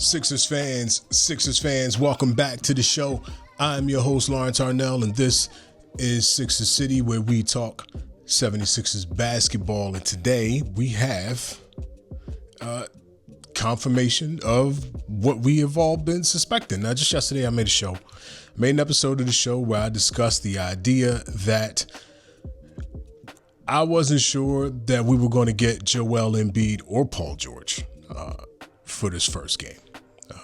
Sixers fans, welcome back to the show. I'm your host, Lawrence Arnell, and this is Sixers City, where we talk 76ers basketball. And today we have confirmation of what we have all been suspecting. Now, just yesterday I made an episode of the show where I discussed the idea that I wasn't sure that we were going to get Joel Embiid or Paul George for this first game,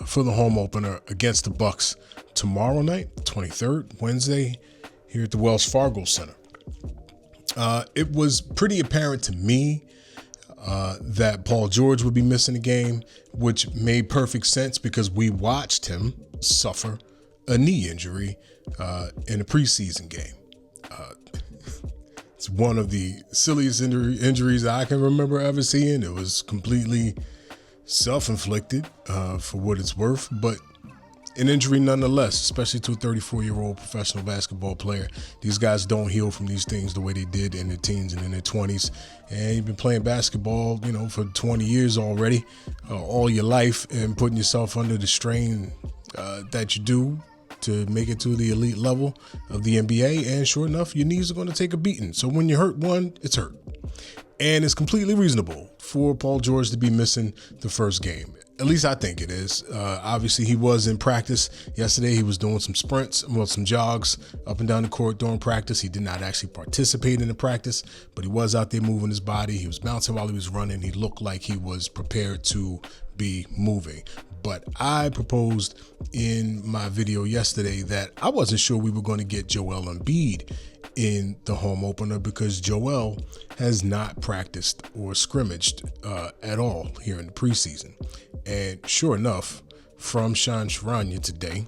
for the home opener against the Bucks tomorrow night, 23rd, Wednesday, here at the Wells Fargo Center. It was pretty apparent to me that Paul George would be missing the game, which made perfect sense because we watched him suffer a knee injury in a preseason game. It's one of the silliest injuries I can remember ever seeing. It was completely self-inflicted for what it's worth, but an injury nonetheless, especially to a 34-year-old professional basketball player. These guys don't heal from these things the way they did in their teens and in their 20s. And you've been playing basketball, for 20 years already, all your life, and putting yourself under the strain that you do to make it to the elite level of the NBA. And sure enough, your knees are going to take a beating. So when you hurt one, it's hurt. And it's completely reasonable for Paul George to be missing the first game. At least I think it is. Obviously, he was in practice yesterday. He was doing some sprints, some jogs up and down the court during practice. He did not actually participate in the practice, but he was out there moving his body. He was bouncing while he was running. He looked like he was prepared to be moving. But I proposed in my video yesterday that I wasn't sure we were going to get Joel Embiid in the home opener because Joel has not practiced or scrimmaged at all here in the preseason. And sure enough, from Sean Sharanya today,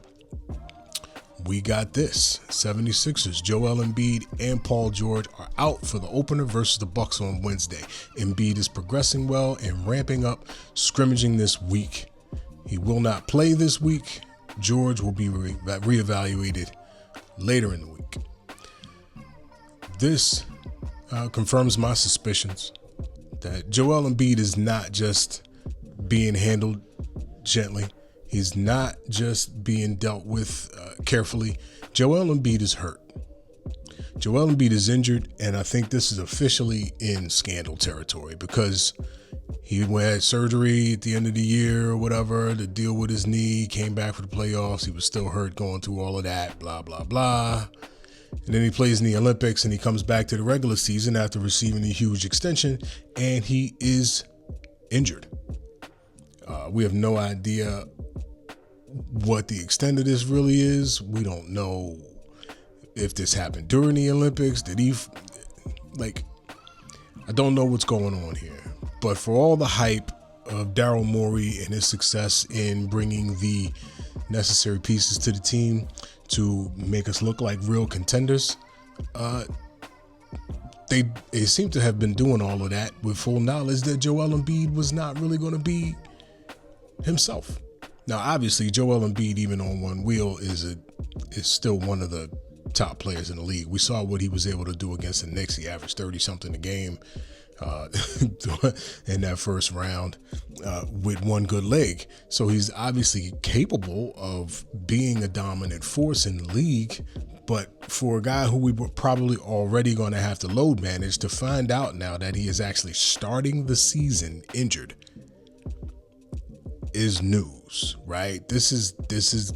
we got this. 76ers, Joel Embiid and Paul George are out for the opener versus the Bucks on Wednesday. Embiid is progressing well and ramping up, scrimmaging this week. He will not play this week. George will be reevaluated later in the week. This confirms my suspicions that Joel Embiid is not just being handled gently. He's not just being dealt with carefully. Joel Embiid is hurt. Joel Embiid is injured, and I think this is officially in scandal territory because he had surgery at the end of the year or whatever to deal with his knee, came back for the playoffs. He was still hurt going through all of that, blah, blah, blah. And then he plays in the Olympics and he comes back to the regular season after receiving a huge extension, and he is injured. We have no idea what the extent of this really is. We don't know if this happened during the Olympics. I don't know what's going on here. But for all the hype of Daryl Morey and his success in bringing the necessary pieces to the team to make us look like real contenders, they seem to have been doing all of that with full knowledge that Joel Embiid was not really going to be himself. Now, obviously, Joel Embiid, even on one wheel, is still one of the top players in the league. We saw what he was able to do against the Knicks. He averaged 30-something a game in that first round with one good leg. So he's obviously capable of being a dominant force in the league. But for a guy who we were probably already going to have to load manage, to find out now that he is actually starting the season injured is news, right? This is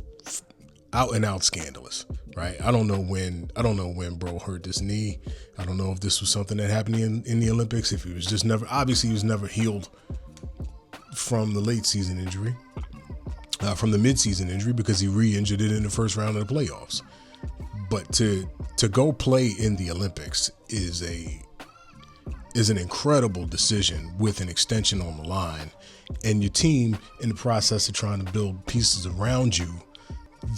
out and out scandalous, right? I don't know when bro hurt this knee. I don't know if this was something that happened in the Olympics, if he was just never healed from the late season injury, from the mid-season injury, because he re-injured it in the first round of the playoffs. But to go play in the Olympics is an incredible decision with an extension on the line, and your team in the process of trying to build pieces around you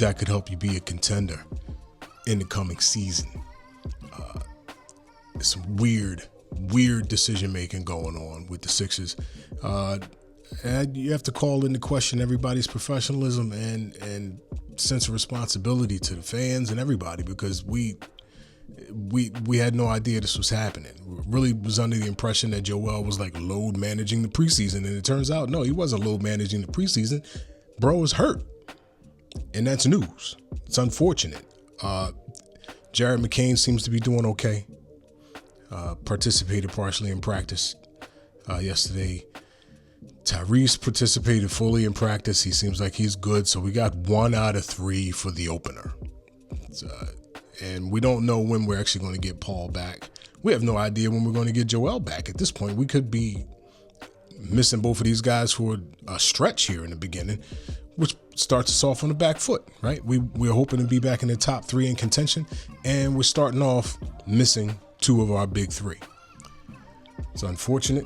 that could help you be a contender in the coming season. Some weird decision making going on with the Sixers. And you have to call into question everybody's professionalism and sense of responsibility to the fans and everybody, because we had no idea this was happening. We really was under the impression that Joel was like load managing the preseason, and it turns out no, he wasn't load managing the preseason. bro is hurt. And that's news. It's unfortunate. Jared McCain seems to be doing okay. Participated partially in practice yesterday. Tyrese participated fully in practice. He seems like he's good. So we got 1 out of 3 for the opener. And we don't know when we're actually going to get Paul back. We have no idea when we're going to get Joel back. At this point, we could be missing both of these guys for a stretch here in the beginning, which starts us off on the back foot, right? We're hoping to be back in the top 3 in contention, and we're starting off missing 2 of our big 3. It's unfortunate,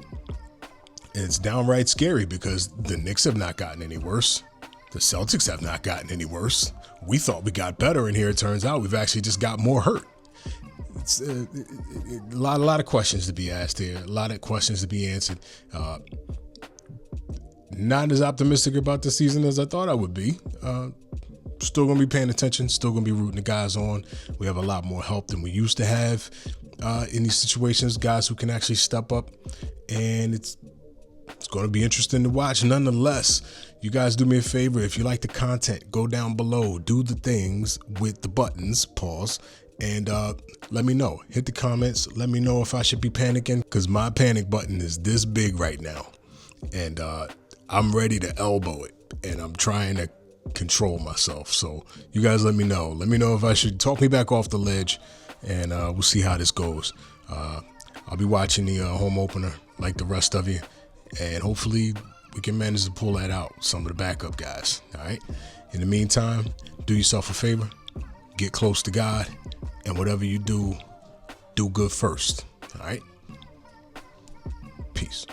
and it's downright scary because the Knicks have not gotten any worse. The Celtics have not gotten any worse. We thought we got better, and here it turns out we've actually just got more hurt. It's a lot of questions to be asked here, a lot of questions to be answered. Not as optimistic about the season as I thought I would be. Still going to be paying attention, still going to be rooting the guys on. We have a lot more help than we used to have in these situations, guys who can actually step up, and it's going to be interesting to watch. Nonetheless, you guys do me a favor. If you like the content, go down below, do the things with the buttons, pause, and let me know. Hit the comments. Let me know if I should be panicking, because my panic button is this big right now. And I'm ready to elbow it, and I'm trying to control myself. So you guys let me know. Let me know if I should talk me back off the ledge, and we'll see how this goes. I'll be watching the home opener like the rest of you, and hopefully we can manage to pull that out, some of the backup guys. All right. In the meantime, do yourself a favor, get close to God, and whatever you do, do good first. All right. Peace.